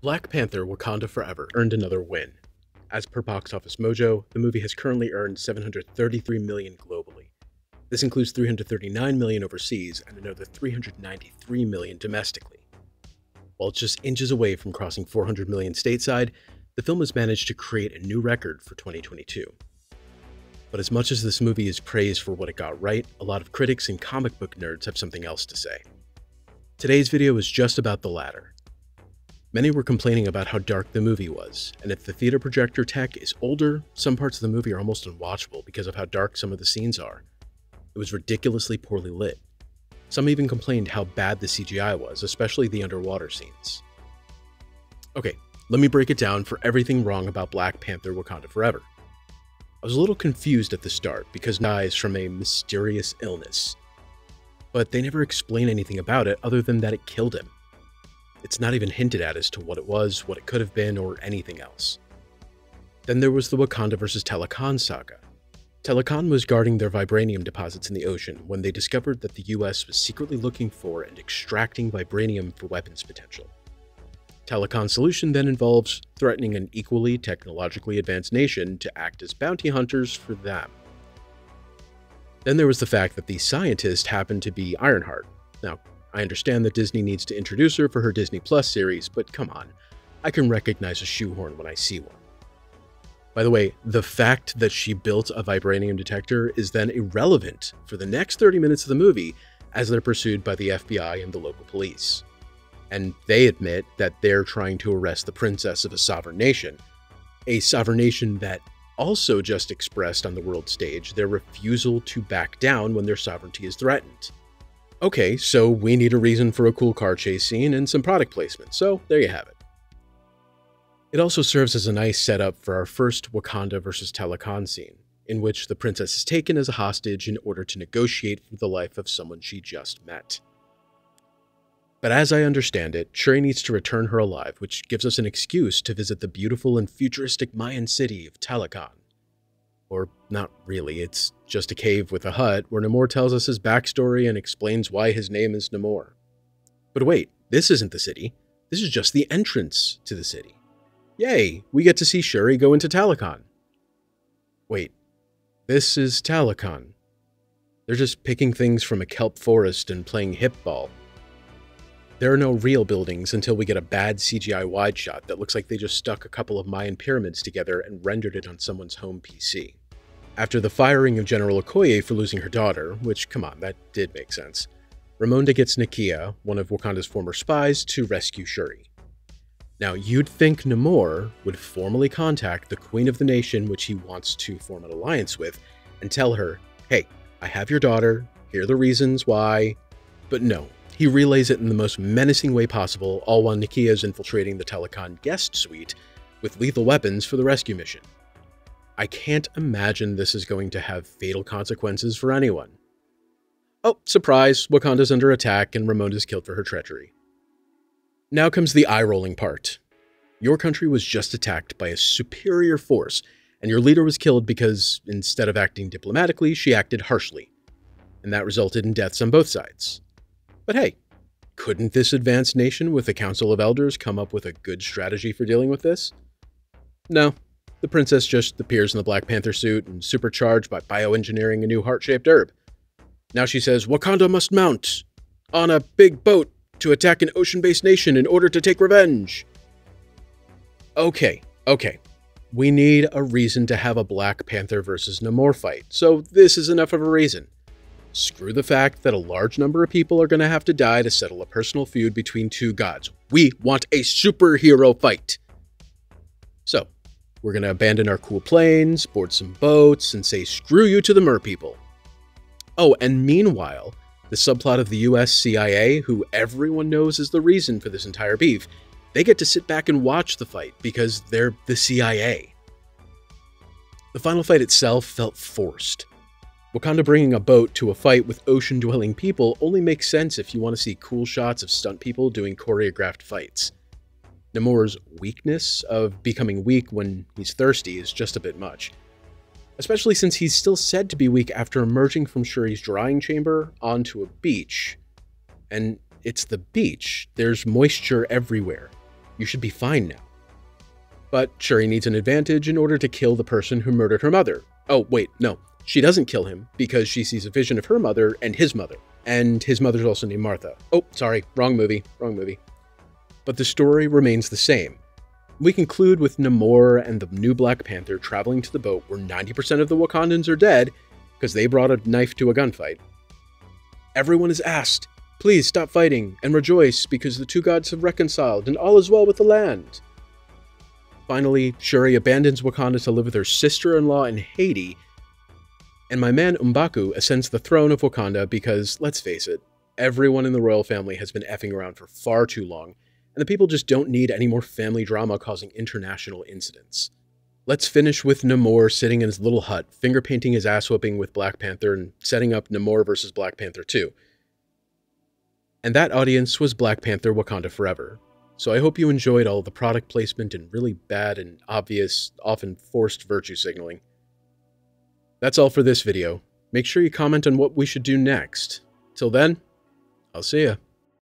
Black Panther: Wakanda Forever earned another win. As per Box Office Mojo, the movie has currently earned $733 million globally. This includes $339 million overseas and another $393 million domestically. While it's just inches away from crossing $400 million stateside, the film has managed to create a new record for 2022. But as much as this movie is praised for what it got right, a lot of critics and comic book nerds have something else to say. Today's video is just about the latter. Many were complaining about how dark the movie was, and if the theater projector tech is older, some parts of the movie are almost unwatchable because of how dark some of the scenes are. It was ridiculously poorly lit. Some even complained how bad the CGI was, especially the underwater scenes. Okay, let me break it down for everything wrong about Black Panther: Wakanda Forever. I was a little confused at the start because he dies from a mysterious illness, but they never explain anything about it other than that it killed him. It's not even hinted at as to what it was, what it could have been, or anything else. Then there was the Wakanda vs. Talokan saga. Talokan was guarding their vibranium deposits in the ocean when they discovered that the US was secretly looking for and extracting vibranium for weapons potential. Talokan's solution then involves threatening an equally technologically advanced nation to act as bounty hunters for them. Then there was the fact that the scientist happened to be Ironheart. Now, I understand that Disney needs to introduce her for her Disney Plus series, but come on, I can recognize a shoehorn when I see one. By the way, the fact that she built a vibranium detector is then irrelevant for the next 30 minutes of the movie as they're pursued by the FBI and the local police. And they admit that they're trying to arrest the princess of a sovereign nation that also just expressed on the world stage their refusal to back down when their sovereignty is threatened. Okay, so we need a reason for a cool car chase scene and some product placement, so there you have it. It also serves as a nice setup for our first Wakanda vs. Talokan scene, in which the princess is taken as a hostage in order to negotiate for the life of someone she just met. But as I understand it, Shuri needs to return her alive, which gives us an excuse to visit the beautiful and futuristic Mayan city of Talokan. Or not really, it's just a cave with a hut where Namor tells us his backstory and explains why his name is Namor. But wait, this isn't the city. This is just the entrance to the city. Yay, we get to see Shuri go into Talokan. Wait, this is Talokan. They're just picking things from a kelp forest and playing hip ball. There are no real buildings until we get a bad CGI wide shot that looks like they just stuck a couple of Mayan pyramids together and rendered it on someone's home PC. After the firing of General Okoye for losing her daughter, which, come on, that did make sense, Ramona gets Nikia, one of Wakanda's former spies, to rescue Shuri. Now, you'd think Namor would formally contact the Queen of the Nation which he wants to form an alliance with, and tell her, hey, I have your daughter, here are the reasons why, but no. He relays it in the most menacing way possible, all while Nikia is infiltrating the Talokan guest suite with lethal weapons for the rescue mission. I can't imagine this is going to have fatal consequences for anyone. Oh, surprise, Wakanda's under attack and Ramona's killed for her treachery. Now comes the eye-rolling part. Your country was just attacked by a superior force, and your leader was killed because, instead of acting diplomatically, she acted harshly. And that resulted in deaths on both sides. But hey, couldn't this advanced nation with a council of elders come up with a good strategy for dealing with this? No, the princess just appears in the Black Panther suit and supercharged by bioengineering a new heart-shaped herb. Now she says Wakanda must mount on a big boat to attack an ocean-based nation in order to take revenge. Okay. We need a reason to have a Black Panther versus Namor fight, so this is enough of a reason. Screw the fact that a large number of people are going to have to die to settle a personal feud between two gods. We want a superhero fight. So, we're going to abandon our cool planes, board some boats, and say screw you to the merpeople. Oh, and meanwhile, the subplot of the US CIA, who everyone knows is the reason for this entire beef, they get to sit back and watch the fight because they're the CIA. The final fight itself felt forced. Wakanda bringing a boat to a fight with ocean-dwelling people only makes sense if you want to see cool shots of stunt people doing choreographed fights. Namor's weakness of becoming weak when he's thirsty is just a bit much. Especially since he's still said to be weak after emerging from Shuri's drying chamber onto a beach. And it's the beach. There's moisture everywhere. You should be fine now. But Shuri needs an advantage in order to kill the person who murdered her mother. Oh, wait, no. She doesn't kill him because she sees a vision of her mother and his mother. And his mother's also named Martha. Oh, sorry, wrong movie. But the story remains the same. We conclude with Namor and the new Black Panther traveling to the boat where 90% of the Wakandans are dead because they brought a knife to a gunfight. Everyone is asked, please stop fighting and rejoice because the two gods have reconciled and all is well with the land. Finally, Shuri abandons Wakanda to live with her sister-in-law in Haiti, and my man M'Baku ascends the throne of Wakanda because, let's face it, everyone in the royal family has been effing around for far too long, and the people just don't need any more family drama causing international incidents. Let's finish with Namor sitting in his little hut, finger-painting his ass-whooping with Black Panther and setting up Namor vs. Black Panther 2. And that audience was Black Panther Wakanda Forever. So I hope you enjoyed all the product placement and really bad and obvious, often forced virtue signaling. That's all for this video. Make sure you comment on what we should do next. Till then, I'll see ya.